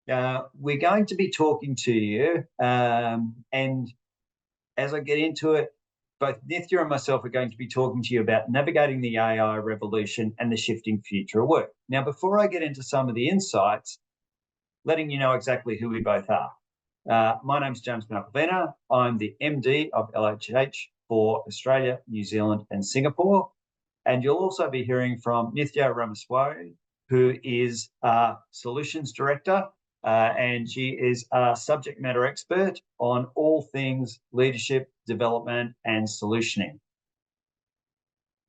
We're going to be talking to you, and as I get into it, both Nithya and myself are going to be talking to you about navigating the AI revolution and the shifting future of work. Now, before I get into some of the insights, letting you know exactly who we both are. My name's James McElvenna. I'm the MD of LHH for Australia, New Zealand, and Singapore. And you'll also be hearing from Nithya Ramaswamy, who is a Solutions Director, and she is a subject matter expert on all things leadership, development, and solutioning.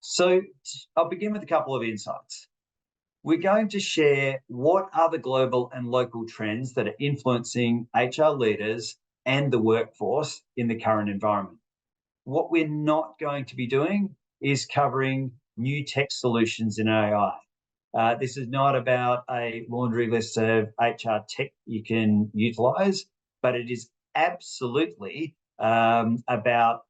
So I'll begin with a couple of insights. We're going to share what are the global and local trends that are influencing HR leaders and the workforce in the current environment. What we're not going to be doing is covering new tech solutions in AI. This is not about a laundry list of HR tech you can utilize, but it is absolutely about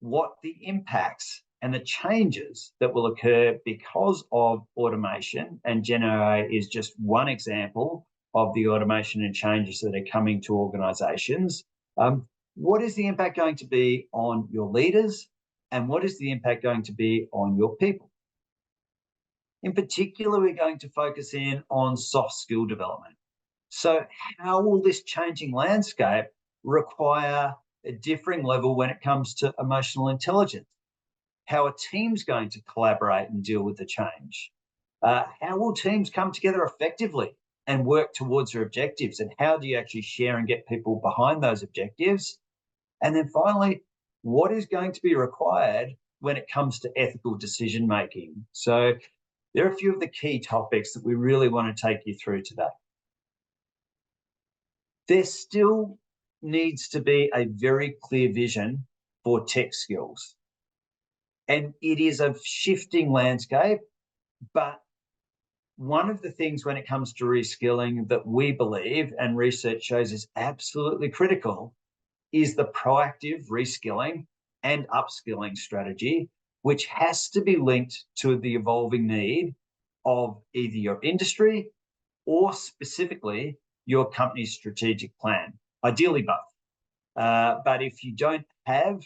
what the impacts and the changes that will occur because of automation. And GenAI is just one example of the automation and changes that are coming to organizations. What is the impact going to be on your leaders? And what is the impact going to be on your people? In particular, we're going to focus in on soft skill development. So how will this changing landscape require a differing level when it comes to emotional intelligence? How are teams going to collaborate and deal with the change? How will teams come together effectively and work towards their objectives? And how do you actually share and get people behind those objectives? And then finally, what is going to be required when it comes to ethical decision making? So there are a few of the key topics that we really want to take you through today. There still needs to be a very clear vision for tech skills. And it is a shifting landscape, but one of the things when it comes to reskilling that we believe and research shows is absolutely critical is the proactive reskilling and upskilling strategy, which has to be linked to the evolving need of either your industry or specifically your company's strategic plan, ideally both. But if you don't have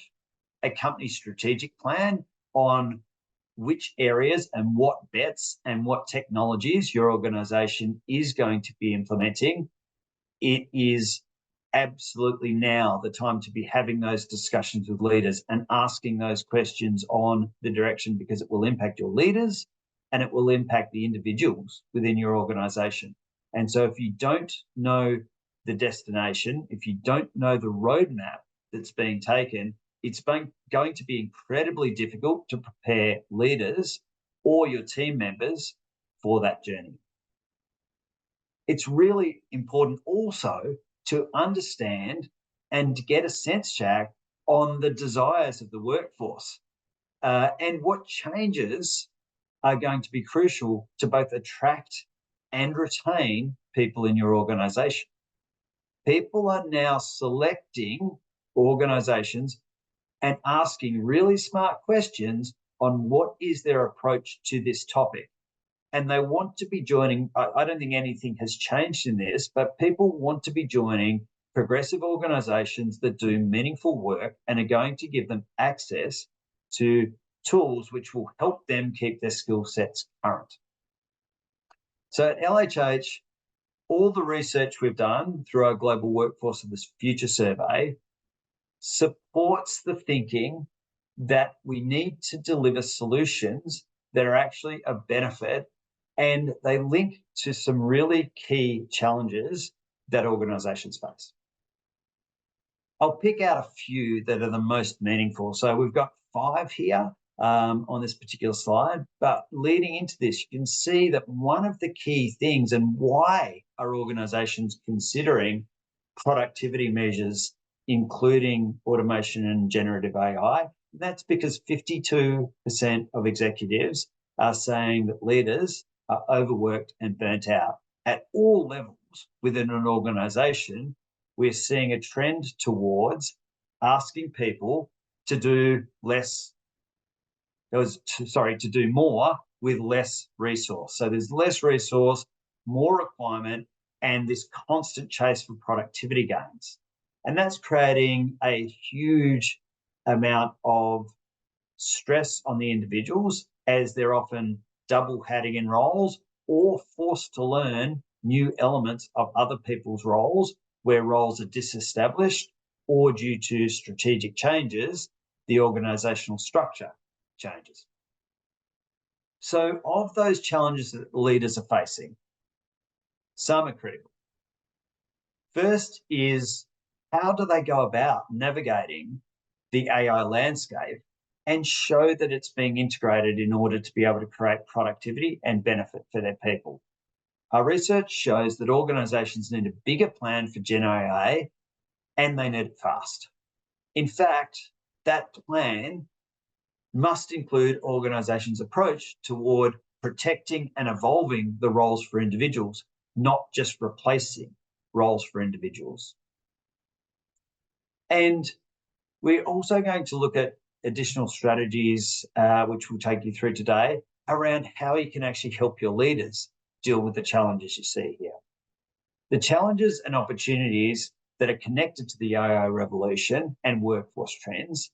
a company strategic plan on which areas and what bets and what technologies your organization is going to be implementing, it is absolutely now the time to be having those discussions with leaders and asking those questions on the direction, because it will impact your leaders and it will impact the individuals within your organization. And so if you don't know the destination, if you don't know the roadmap that's being taken, it's going to be incredibly difficult to prepare leaders or your team members for that journey. It's really important also to understand and to get a sense check on the desires of the workforce and what changes are going to be crucial to both attract and retain people in your organization. People are now selecting organizations and asking really smart questions on what is their approach to this topic. And they want to be joining, I don't think anything has changed in this, but people want to be joining progressive organizations that do meaningful work and are going to give them access to tools which will help them keep their skill sets current. So at LHH, all the research we've done through our Global Workforce of the Future survey supports the thinking that we need to deliver solutions that are actually a benefit, and they link to some really key challenges that organizations face. I'll pick out a few that are the most meaningful. So we've got 5 here on this particular slide, but leading into this, you can see that one of the key things and why are organizations considering productivity measures including automation and generative AI, that's because 52% of executives are saying that leaders are overworked and burnt out. At all levels within an organization, we're seeing a trend towards asking people to do to do more with less resource. So there's less resource, more requirement, and this constant chase for productivity gains. And that's creating a huge amount of stress on the individuals as they're often double hatting in roles or forced to learn new elements of other people's roles where roles are disestablished or due to strategic changes, the organizational structure changes. So of those challenges that leaders are facing, some are critical. First is, how do they go about navigating the AI landscape and show that it's being integrated in order to be able to create productivity and benefit for their people? Our research shows that organizations need a bigger plan for GenAI, and they need it fast. In fact, that plan must include organizations' approach toward protecting and evolving the roles for individuals, not just replacing roles for individuals. And we're also going to look at additional strategies, which we'll take you through today, around how you can actually help your leaders deal with the challenges you see here. The challenges and opportunities that are connected to the AI revolution and workforce trends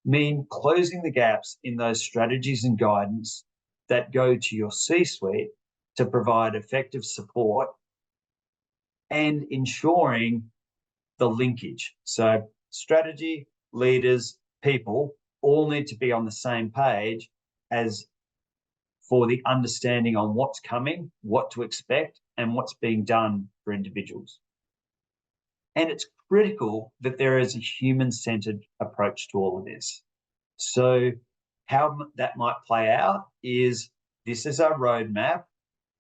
mean closing the gaps in those strategies and guidance that go to your C-suite to provide effective support and ensuring the linkage. So strategy, leaders, people all need to be on the same page as for the understanding on what's coming, what to expect, and what's being done for individuals. And it's critical that there is a human-centered approach to all of this. So how that might play out is, this is our roadmap,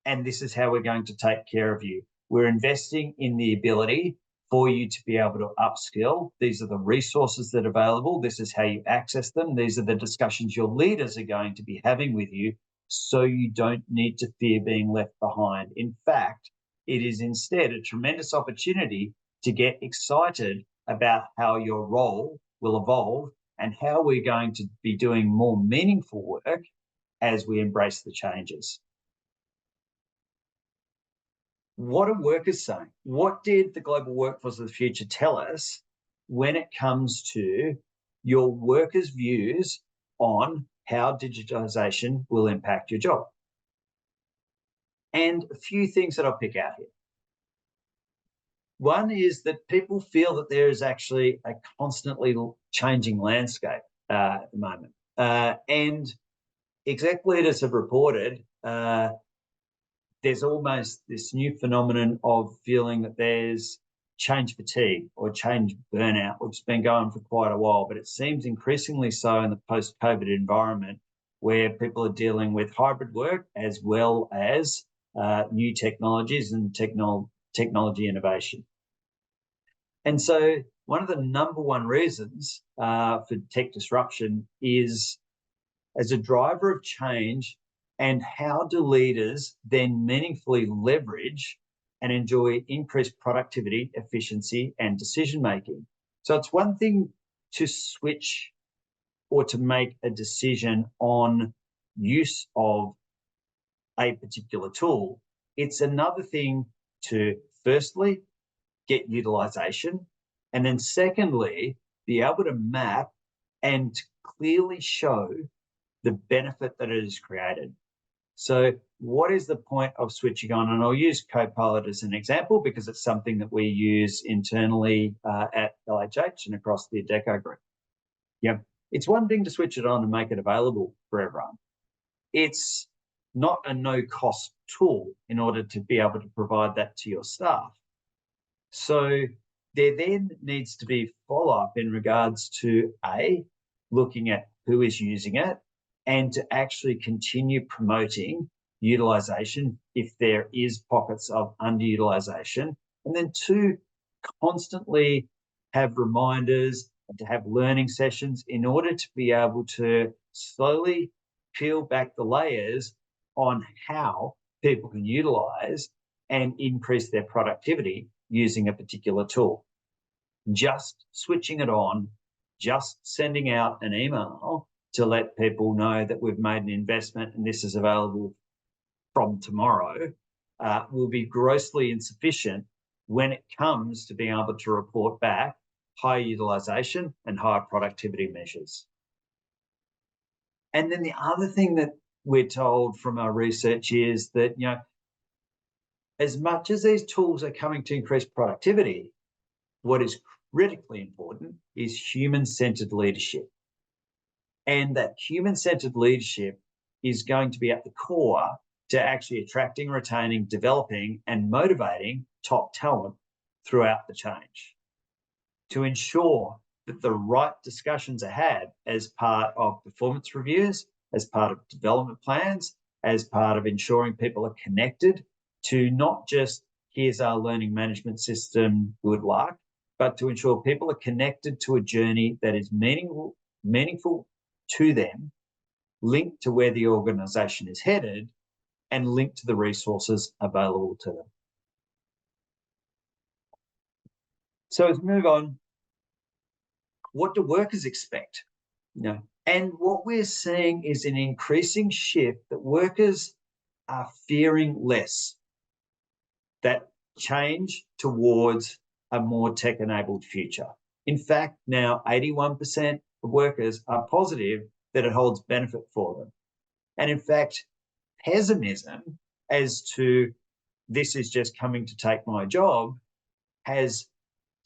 and this is how we're going to take care of you. We're investing in the ability for you to be able to upskill. These are the resources that are available. This is how you access them. These are the discussions your leaders are going to be having with you, so you don't need to fear being left behind. In fact, it is instead a tremendous opportunity to get excited about how your role will evolve and how we're going to be doing more meaningful work as we embrace the changes. What are workers saying? What did the global workforce of the future tell us when it comes to your workers' views on how digitalization will impact your job? And a few things that I'll pick out here. One is that people feel that there is actually a constantly changing landscape at the moment. And exec leaders have reported there's almost this new phenomenon of feeling that there's change fatigue or change burnout, which has been going for quite a while, but it seems increasingly so in the post-COVID environment, where people are dealing with hybrid work as well as new technologies and technology innovation. And so one of the number one reasons for tech disruption is as a driver of change, and how do leaders then meaningfully leverage and enjoy increased productivity, efficiency, and decision-making. So it's one thing to switch or to make a decision on use of a particular tool. It's another thing to firstly get utilization, and then secondly, be able to map and clearly show the benefit that it has created. So what is the point of switching on? And I'll use Copilot as an example because it's something that we use internally at LHH and across the Adecco group. Yeah, it's one thing to switch it on and make it available for everyone. It's not a no-cost tool in order to be able to provide that to your staff. So there then needs to be follow-up in regards to looking at who is using it, and to actually continue promoting utilization if there is pockets of underutilization. And then two, constantly have reminders and to have learning sessions in order to be able to slowly peel back the layers on how people can utilize and increase their productivity using a particular tool. Just switching it on, just sending out an email to let people know that we've made an investment and this is available from tomorrow will be grossly insufficient when it comes to being able to report back higher utilisation and higher productivity measures. And then the other thing that we're told from our research is that, as much as these tools are coming to increase productivity, what is critically important is human-centered leadership. And that human-centered leadership is going to be at the core to actually attracting, retaining, developing, and motivating top talent throughout the change, to ensure that the right discussions are had as part of performance reviews, as part of development plans, as part of ensuring people are connected to not just, here's our learning management system, good luck, but to ensure people are connected to a journey that is meaningful to them, linked to where the organisation is headed, and linked to the resources available to them. So as we move on, what do workers expect? And what we're seeing is an increasing shift that workers are fearing less, that change towards a more tech-enabled future. In fact, now 81% of workers are positive that it holds benefit for them. And in fact, pessimism as to this is just coming to take my job has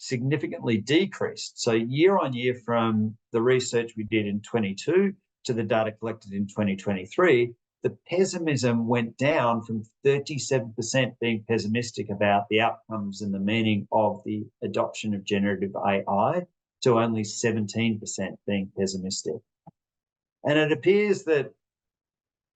significantly decreased. So year on year, from the research we did in 22 to the data collected in 2023, the pessimism went down from 37% being pessimistic about the outcomes and the meaning of the adoption of generative AI to only 17% being pessimistic. And it appears that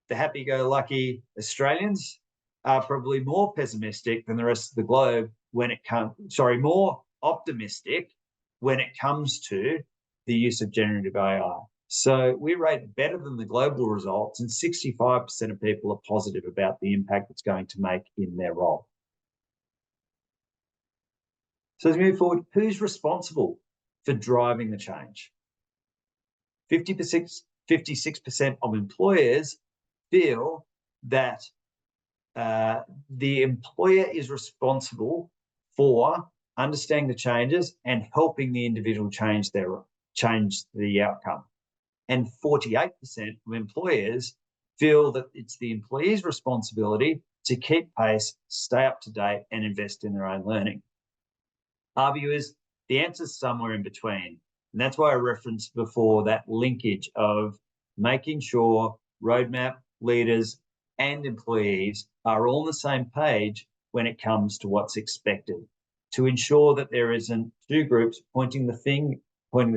the happy-go-lucky Australians are probably more pessimistic than the rest of the globe when it comes, more optimistic when it comes to the use of generative AI. So we rate better than the global results, and 65% of people are positive about the impact it's going to make in their role. So as we move forward, who's responsible for driving the change? 56% of employers feel that the employer is responsible for understanding the changes and helping the individual change the outcome. And 48% of employers feel that it's the employee's responsibility to keep pace, stay up to date, and invest in their own learning. Our view is the answer's somewhere in between. And that's why I referenced before that linkage of making sure roadmap, leaders, and employees are all on the same page when it comes to what's expected, to ensure that there isn't two groups pointing the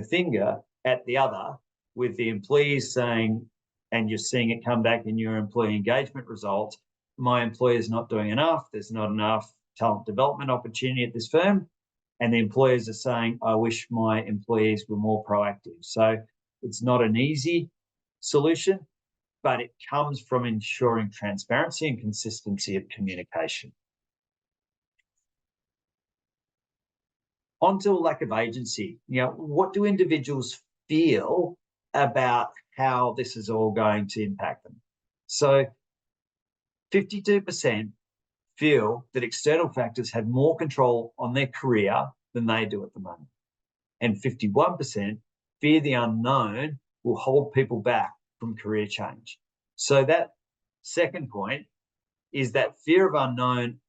finger at the other, with the employees saying, and you're seeing it come back in your employee engagement results, my employer is not doing enough, there's not enough talent development opportunity at this firm, and the employers are saying, I wish my employees were more proactive. So it's not an easy solution, but it comes from ensuring transparency and consistency of communication. On to lack of agency. What do individuals feel about how this is all going to impact them? So 52% feel that external factors have more control on their career than they do at the moment. And 51% fear the unknown will hold people back from career change. So that second point is that fear of unknown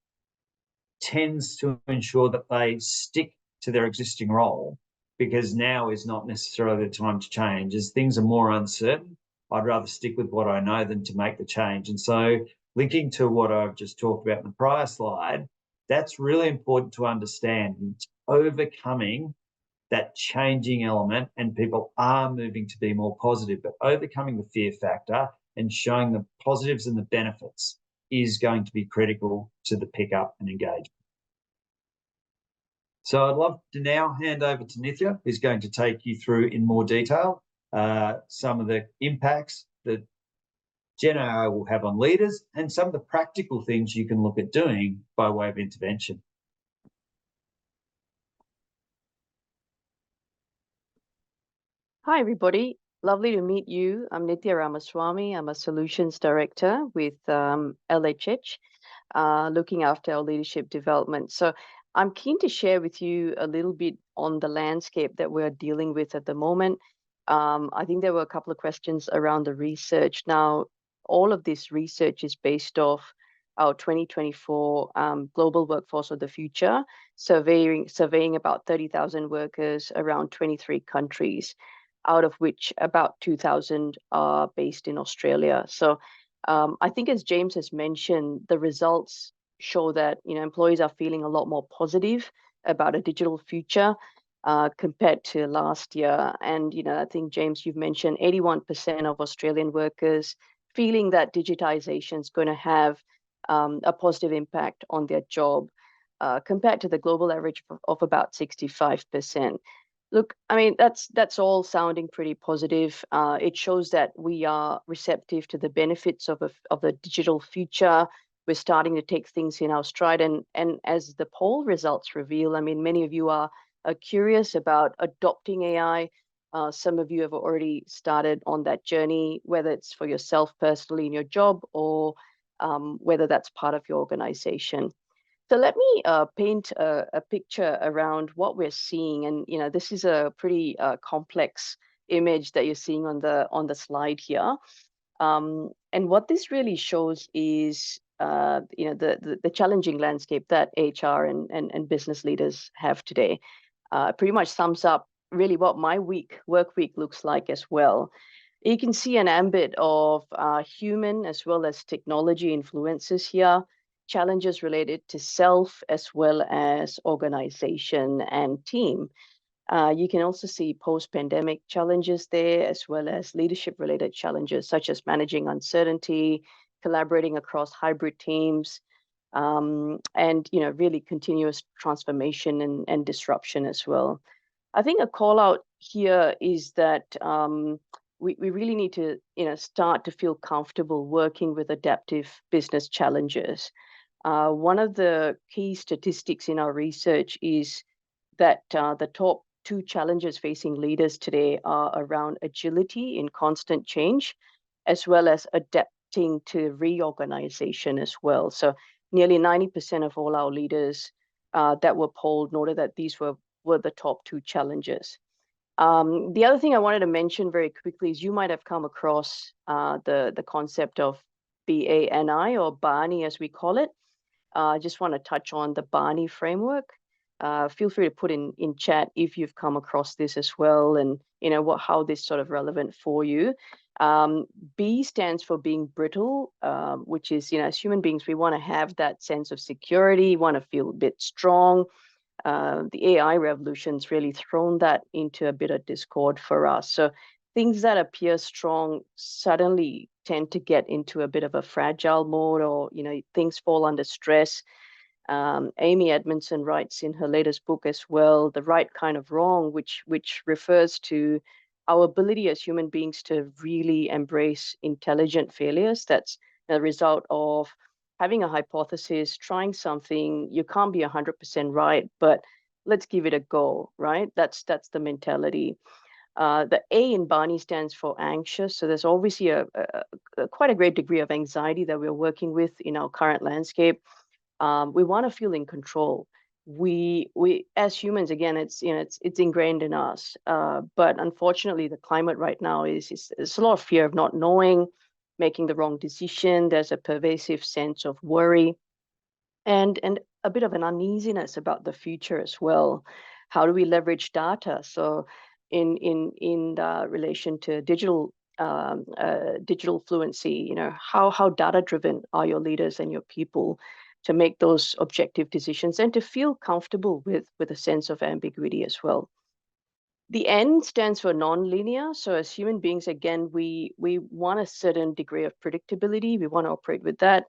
tends to ensure that they stick to their existing role, because now is not necessarily the time to change. As things are more uncertain, I'd rather stick with what I know than to make the change. And so linking to what I've just talked about in the prior slide, that's really important to understand. It's overcoming that changing element, and people are moving to be more positive, but overcoming the fear factor and showing the positives and the benefits is going to be critical to the pickup and engagement. So I'd love to now hand over to Nithya, who's going to take you through in more detail some of the impacts that GenAI will have on leaders and some of the practical things you can look at doing by way of intervention. Hi, everybody. Lovely to meet you. I'm Nithya Ramaswamy. I'm a Solutions Director with LHH. looking after our leadership development. So I'm keen to share with you a little bit on the landscape that we're dealing with at the moment. I think there were a couple of questions around the research. Now, all of this research is based off our 2024 Global Workforce of the Future, surveying about 30,000 workers around 23 countries, out of which about 2,000 are based in Australia. So I think, as James has mentioned, the results show that employees are feeling a lot more positive about a digital future compared to last year. And I think, James, you've mentioned 81% of Australian workers feeling that digitization is going to have a positive impact on their job, compared to the global average of about 65%. Look, I mean, that's all sounding pretty positive. It shows that we are receptive to the benefits of the digital future. We're starting to take things in our stride, and as the poll results reveal, I mean, many of you are curious about adopting AI. Some of you have already started on that journey, whether it's for yourself personally in your job, or whether that's part of your organization. So let me paint a picture around what we're seeing, and this is a pretty complex image that you're seeing on the slide here. And what this really shows is the challenging landscape that HR and business leaders have today. Pretty much sums up really what my work week looks like as well. You can see an ambit of human as well as technology influences here, challenges related to self as well as organization and team. You can also see post-pandemic challenges there, as well as leadership-related challenges, such as managing uncertainty, collaborating across hybrid teams, and really continuous transformation and disruption as well. I think a call out here is that we really need to start to feel comfortable working with adaptive business challenges. One of the key statistics in our research is that the top two challenges facing leaders today are around agility in constant change, as well as adapting to reorganization as well. So nearly 90% of all our leaders that were polled noted that these were the top two challenges. The other thing I wanted to mention very quickly is you might have come across the concept of BANI, or Barney as we call it. I just want to touch on the Barney framework. Feel free to put in chat if you've come across this as well, and how this sort of relevant for you. B stands for being brittle, which is, as human beings, we want to have that sense of security, want to feel a bit strong. The AI revolution's really thrown that into a bit of discord for us. So things that appear strong suddenly tend to get into a bit of a fragile mode, or things fall under stress. Amy Edmondson writes in her latest book as well, The Right Kind of Wrong, which refers to our ability as human beings to really embrace intelligent failures. That's a result of having a hypothesis, trying something. You can't be 100% right, but let's give it a go, right? That's the mentality. The A in Barney stands for anxious. So there's obviously a quite a great degree of anxiety that we're working with in our current landscape. We want to feel in control. We as humans, again, it's ingrained in us. But unfortunately, the climate right now is there's a lot of fear of not knowing, making the wrong decision. There's a pervasive sense of worry, and a bit of an uneasiness about the future as well. How do we leverage data? So in relation to digital fluency, how data driven are your leaders and your people to make those objective decisions and to feel comfortable with a sense of ambiguity as well. The N stands for non-linear. So as human beings, again, we want a certain degree of predictability. We want to operate with that.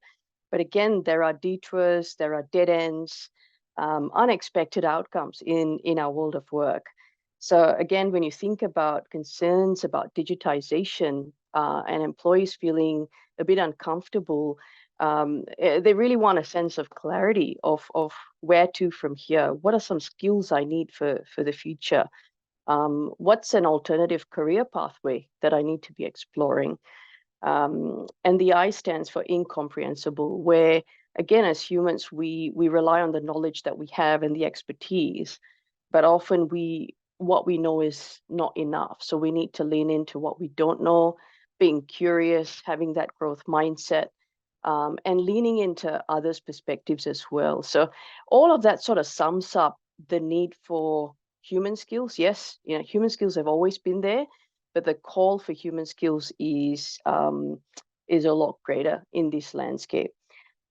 But again, there are detours, there are dead ends, unexpected outcomes in our world of work. So again, when you think about concerns about digitization and employees feeling a bit uncomfortable, they really want a sense of clarity of where to from here. What are some skills I need for the future? What's an alternative career pathway that I need to be exploring? And the I stands for incomprehensible, where again, as humans, we rely on the knowledge that we have and the expertise, but often what we know is not enough. So we need to lean into what we don't know, being curious, having that growth mindset, and leaning into others' perspectives as well. So all of that sort of sums up the need for human skills. Yes, human skills have always been there, but the call for human skills is a lot greater in this landscape.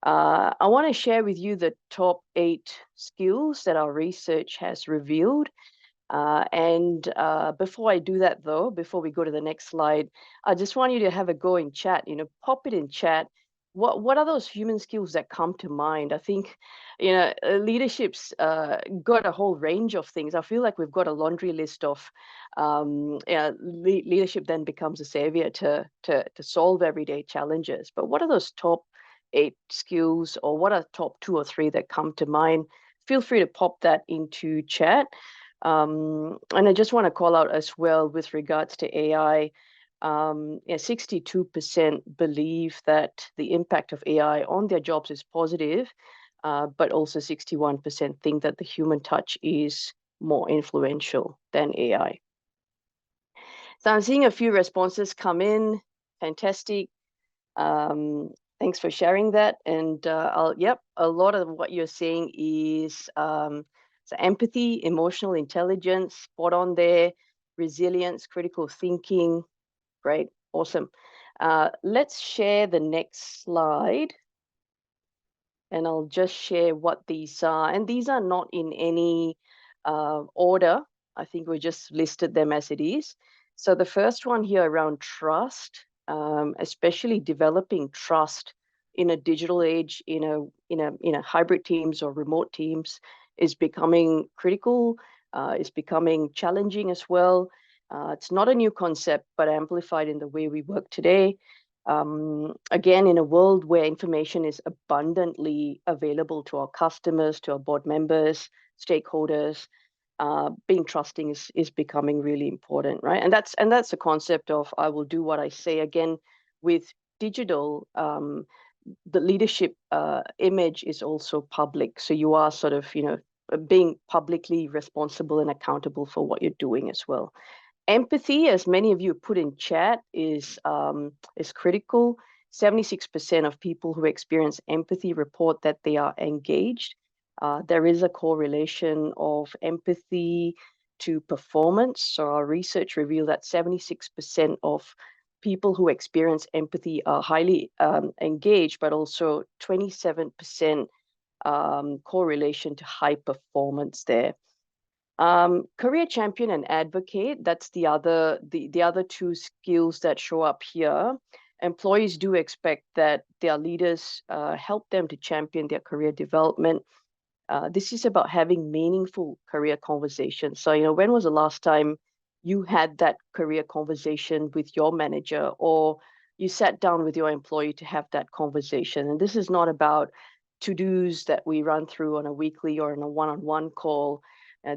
I want to share with you the top 8 skills that our research has revealed. And before I do that, though, before we go to the next slide, I just want you to have a go in chat. Pop it in chat. What are those human skills that come to mind? I think, leadership's got a whole range of things. I feel like we've got a laundry list of, leadership then becomes a savior to solve everyday challenges. But what are those top 8 skills, or what are top 2 or 3 that come to mind? Feel free to pop that into chat. And I just want to call out as well with regards to AI. 62% believe that the impact of AI on their jobs is positive, but also 61% think that the human touch is more influential than AI. So I'm seeing a few responses come in. Fantastic. Thanks for sharing that. And a lot of what you're saying is so empathy, emotional intelligence, spot on there, resilience, critical thinking. Great, awesome. Let's share the next slide. And I'll just share what these are. And these are not in any order. I think we just listed them as it is. So the first one here around trust, especially developing trust in a digital age, in a hybrid teams or remote teams, is becoming critical. Is becoming challenging as well. It's not a new concept, but amplified in the way we work today. Again, in a world where information is abundantly available to our customers, to our board members, stakeholders, being trusting is becoming really important, right? And that's the concept of I will do what I say. Again, with digital, the leadership image is also public, so you are sort of being publicly responsible and accountable for what you're doing as well. Empathy, as many of you put in chat, is critical. 76% of people who experience empathy report that they are engaged. There is a correlation of empathy to performance. So our research revealed that 76% of people who experience empathy are highly engaged, but also 27% correlation to high performance there. Career champion and advocate, that's the other 2 skills that show up here. Employees do expect that their leaders help them to champion their career development. This is about having meaningful career conversations. So, when was the last time you had that career conversation with your manager, or you sat down with your employee to have that conversation? And this is not about to-dos that we run through on a weekly or on a one-on-one call.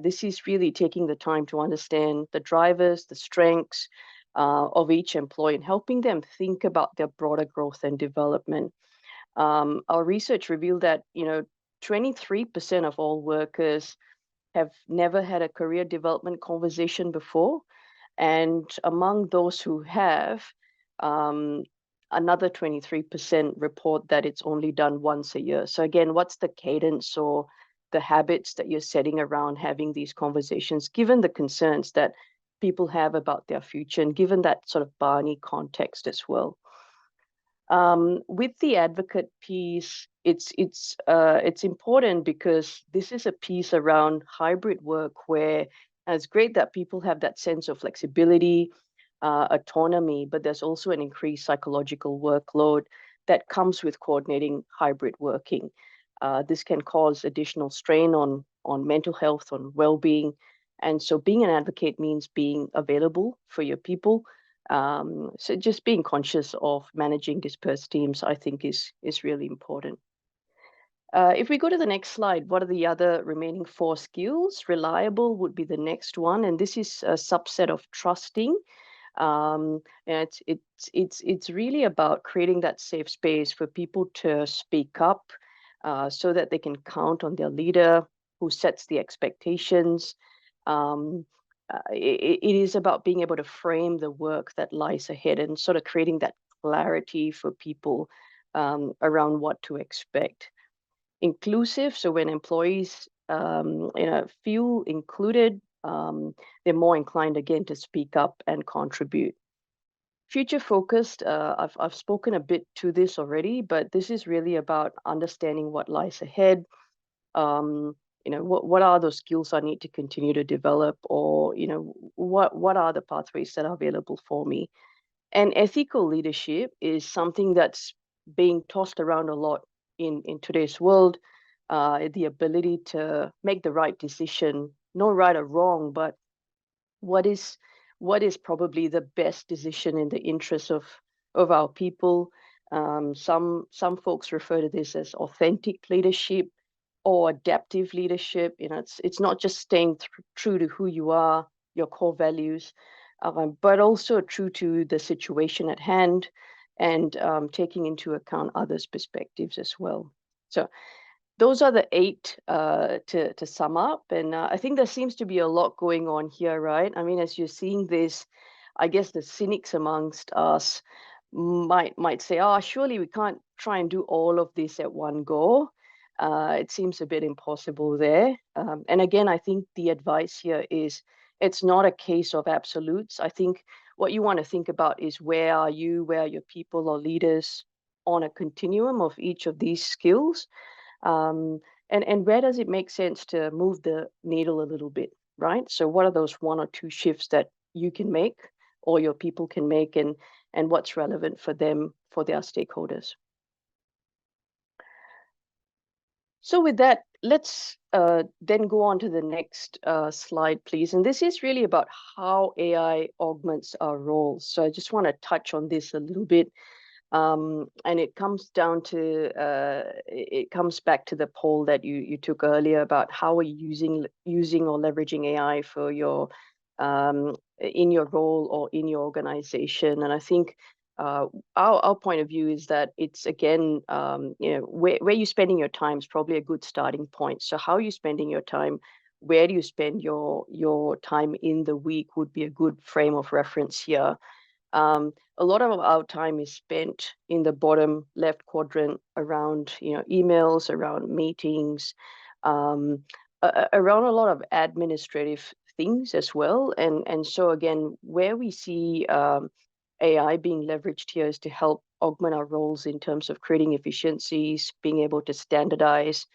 This is really taking the time to understand the drivers, the strengths of each employee, and helping them think about their broader growth and development. Our research revealed that 23% of all workers have never had a career development conversation before, and among those who have, another 23% report that it's only done once a year. So again, what's the cadence or the habits that you're setting around having these conversations, given the concerns that people have about their future and given that sort of Barney context as well? With the advocate piece, it's important because this is a piece around hybrid work where it's great that people have that sense of flexibility, autonomy, but there's also an increased psychological workload that comes with coordinating hybrid working. This can cause additional strain on mental health, on well-being, and so being an advocate means being available for your people. So just being conscious of managing dispersed teams, I think, is really important. If we go to the next slide, what are the other remaining 4 skills? Reliable would be the next one, and this is a subset of trusting. And it's really about creating that safe space for people to speak up, so that they can count on their leader who sets the expectations. Um, it is about being able to frame the work that lies ahead and sort of creating that clarity for people around what to expect. Inclusive, so when employees feel included, they're more inclined again to speak up and contribute. Future focused, I've spoken a bit to this already, but this is really about understanding what lies ahead. Um, what are those skills I need to continue to develop, or what are the pathways that are available for me? And ethical leadership is something that's being tossed around a lot in today's world. The ability to make the right decision, no right or wrong, but what is probably the best decision in the interest of our people. Some folks refer to this as authentic leadership or adaptive leadership. It's not just staying true to who you are, your core values, but also true to the situation at hand, and taking into account others' perspectives as well. So those are the eight to sum up, and I think there seems to be a lot going on here, right? I mean, as you're seeing this, I guess the cynics amongst us might say, "Oh, surely we can't try and do all of this at one go." It seems a bit impossible there. And again, I think the advice here is it's not a case of absolutes. I think what you want to think about is where are you, where are your people or leaders on a continuum of each of these skills, um, and where does it make sense to move the needle a little bit, right? So what are those one or two shifts that you can make or your people can make, and what's relevant for them, for their stakeholders? So with that, let's then go on to the next slide, please. And this is really about how AI augments our roles. So I just want to touch on this a little bit. And it comes down to it comes back to the poll that you took earlier about how are you using or leveraging AI for your in your role or in your organization. And I think uh, our point of view is that it's again where you're spending your time is probably a good starting point. So how are you spending your time? Where do you spend your time in the week would be a good frame of reference here. A lot of our time is spent in the bottom left quadrant around, emails, around meetings, um, around a lot of administrative things as well. And so again, where we see AI being leveraged here is to help augment our roles in terms of creating efficiencies, being able to standardize.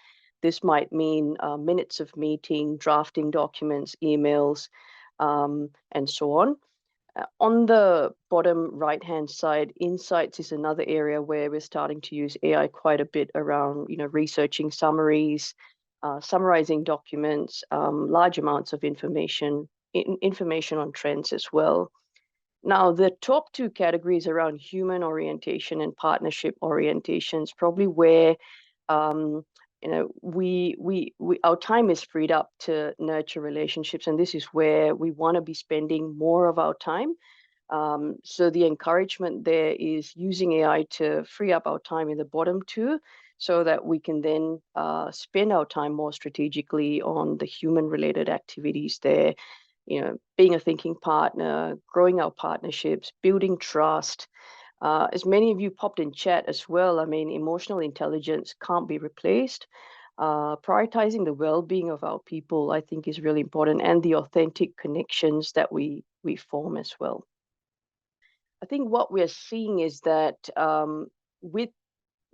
This might mean minutes of meeting, drafting documents, emails, and so on. On the bottom right-hand side, insights is another area where we're starting to use AI quite a bit around, researching summaries, summarizing documents, large amounts of information on trends as well. Now, the top two categories around human orientation and partnership orientation is probably where we our time is freed up to nurture relationships, and this is where we want to be spending more of our time. So the encouragement there is using AI to free up our time in the bottom two, so that we can then spend our time more strategically on the human-related activities there. Being a thinking partner, growing our partnerships, building trust. As many of you popped in chat as well, I mean, emotional intelligence can't be replaced. Prioritizing the well-being of our people, I think, is really important, and the authentic connections that we form as well. I think what we're seeing is that with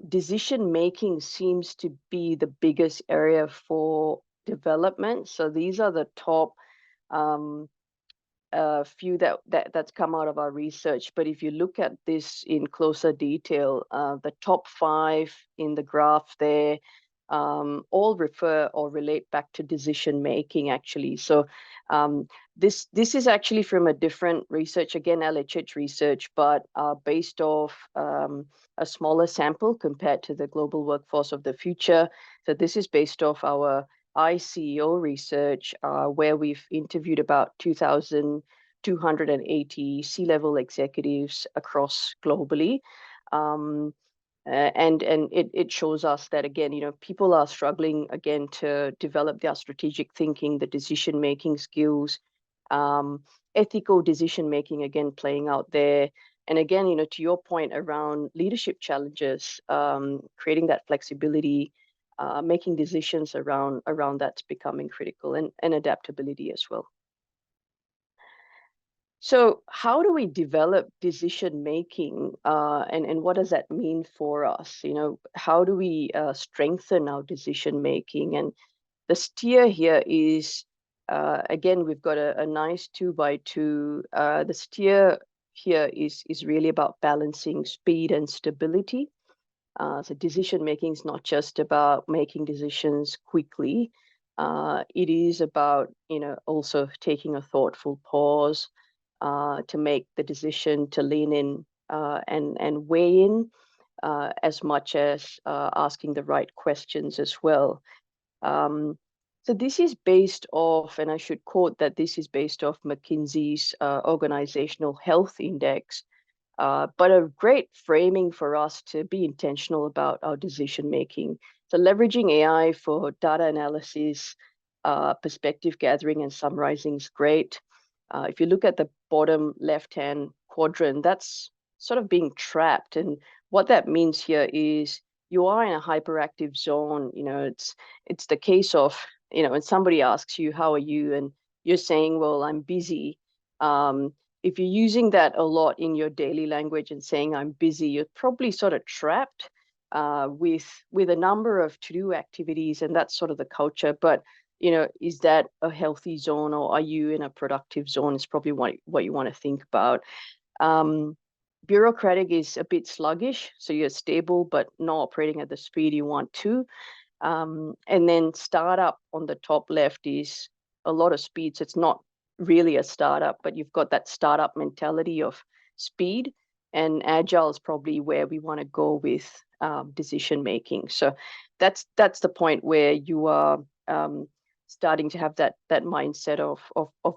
decision making seems to be the biggest area for development. So these are the top um, few that's come out of our research. But if you look at this in closer detail, the top five in the graph there all refer or relate back to decision making, actually. So this is actually from a different research, again LHH research, but based off a smaller sample compared to the global workforce of the future. So this is based off our ICEO research, where we've interviewed about 2,280 C-level executives across globally. And it shows us that, again, people are struggling again to develop their strategic thinking, the decision making skills, ethical decision making, again, playing out there. And again, to your point around leadership challenges, creating that flexibility, making decisions around that's becoming critical, and adaptability as well. So how do we develop decision making, and what does that mean for us? How do we strengthen our decision making? And the steer here is, again, we've got a nice 2x2. The steer here is really about balancing speed and stability. So decision making is not just about making decisions quickly. It is about, also taking a thoughtful pause to make the decision, to lean in and weigh in, as much as asking the right questions as well. So this is based off, and I should quote that this is based off McKinsey's Organizational Health Index, but a great framing for us to be intentional about our decision making. So leveraging AI for data analysis, perspective gathering, and summarizing is great. If you look at the bottom left-hand quadrant, that's sort of being trapped. And what that means here is you are in a hyperactive zone. It's the case of, when somebody asks you, how are you? And you're saying, well, I'm busy. If you're using that a lot in your daily language and saying I'm busy, you're probably sort of trapped with a number of to-do activities, and that's sort of the culture. But is that a healthy zone, or are you in a productive zone? Is probably what you want to think about. Bureaucratic is a bit sluggish, so you're stable but not operating at the speed you want to. And then startup on the top left is a lot of speed. So it's not really a startup, but you've got that startup mentality of speed, and agile is probably where we want to go with decision making. So that's the point where you are starting to have that mindset of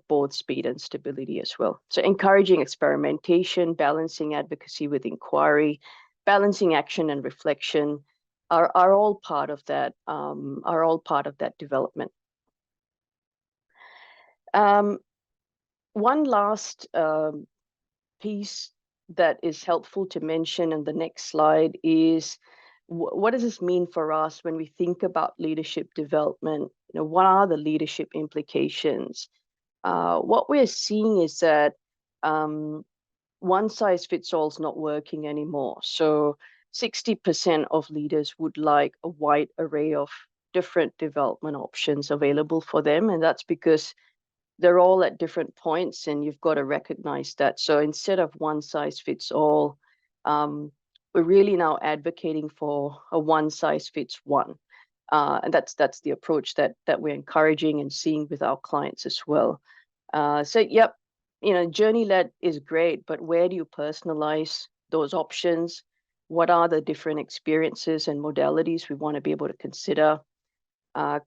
both speed and stability as well. So encouraging experimentation, balancing advocacy with inquiry, balancing action and reflection are all part of that development. One last piece that is helpful to mention in the next slide is, what does this mean for us when we think about leadership development? What are the leadership implications? What we're seeing is that one size fits all is not working anymore. So 60% of leaders would like a wide array of different development options available for them. And that's because they're all at different points, and you've got to recognize that. So instead of one size fits all, we're really now advocating for a one size fits one. And that's the approach that we're encouraging and seeing with our clients as well. So, yep, journey led is great, but where do you personalize those options? What are the different experiences and modalities we want to be able to consider?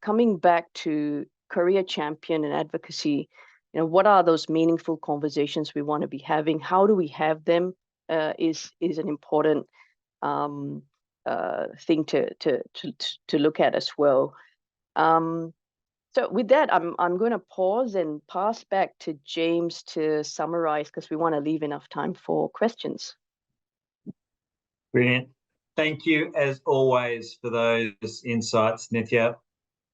Coming back to career champion and advocacy, what are those meaningful conversations we want to be having? How do we have them? Is an important thing to look at as well. So with that, I'm going to pause and pass back to James to summarize, because we want to leave enough time for questions. Brilliant. Thank you, as always, for those insights, Nithya.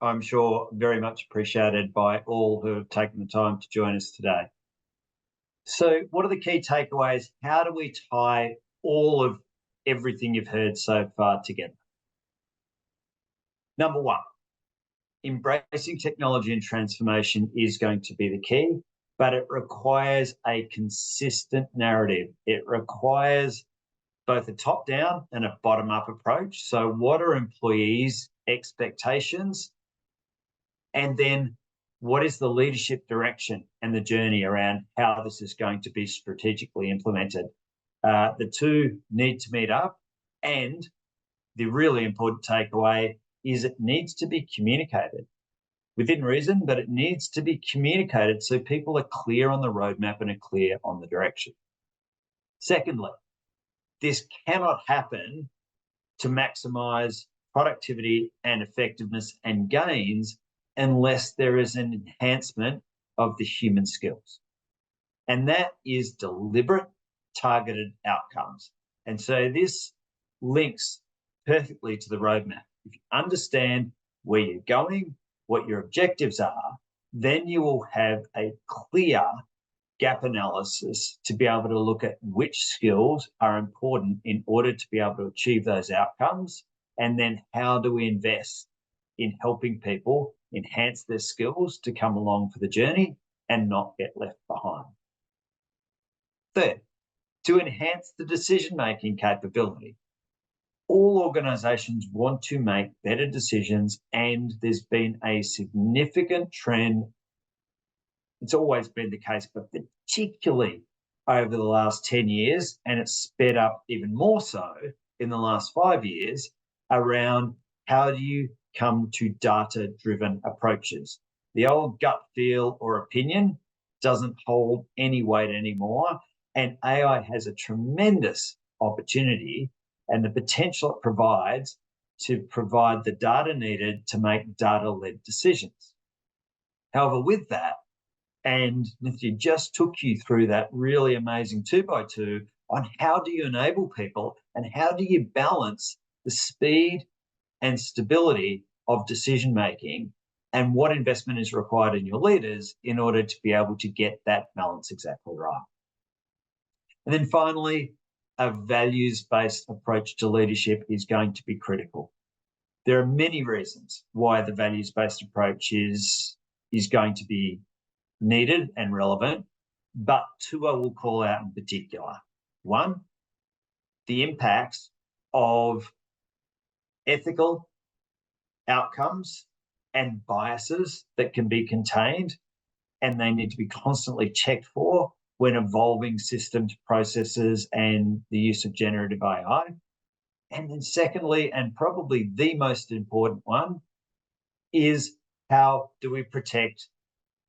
I'm sure very much appreciated by all who have taken the time to join us today. So what are the key takeaways? How do we tie all of everything you've heard so far together? Number one, embracing technology and transformation is going to be the key, but it requires a consistent narrative. It requires both a top-down and a bottom-up approach. So what are employees' expectations? And then what is the leadership direction and the journey around how this is going to be strategically implemented? The two need to meet up, and the really important takeaway is it needs to be communicated within reason, but it needs to be communicated so people are clear on the roadmap and are clear on the direction. Secondly, this cannot happen to maximize productivity and effectiveness and gains unless there is an enhancement of the human skills. And that is deliberate, targeted outcomes. And so this links perfectly to the roadmap. If you understand where you're going, what your objectives are, then you will have a clear gap analysis to be able to look at which skills are important in order to be able to achieve those outcomes. And then how do we invest in helping people enhance their skills to come along for the journey and not get left behind. Third, to enhance the decision-making capability. All organizations want to make better decisions, and there's been a significant trend. It's always been the case, but particularly over the last 10 years, and it's sped up even more so in the last 5 years, around how do you come to data-driven approaches. The old gut feel or opinion doesn't hold any weight anymore, and AI has a tremendous opportunity and the potential it provides to provide the data needed to make data-led decisions. However, with that, and Nithya just took you through that really amazing 2x2 on how do you enable people and how do you balance the speed and stability of decision making and what investment is required in your leaders in order to be able to get that balance exactly right. And then finally, a values-based approach to leadership is going to be critical. There are many reasons why the values-based approach is going to be needed and relevant, but two I will call out in particular. One, the impacts of ethical outcomes and biases that can be contained, and they need to be constantly checked for when evolving systems, processes, and the use of generative AI. And then secondly, and probably the most important one, is how do we protect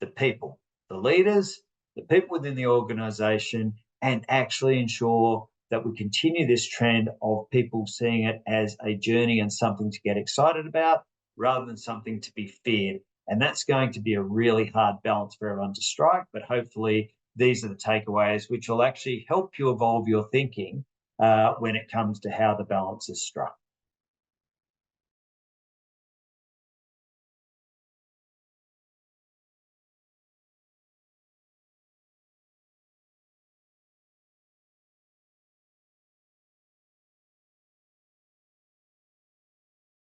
the people, the leaders, the people within the organization, and actually ensure that we continue this trend of people seeing it as a journey and something to get excited about rather than something to be feared. And that's going to be a really hard balance for everyone to strike, but hopefully these are the takeaways which will actually help you evolve your thinking when it comes to how the balance is struck.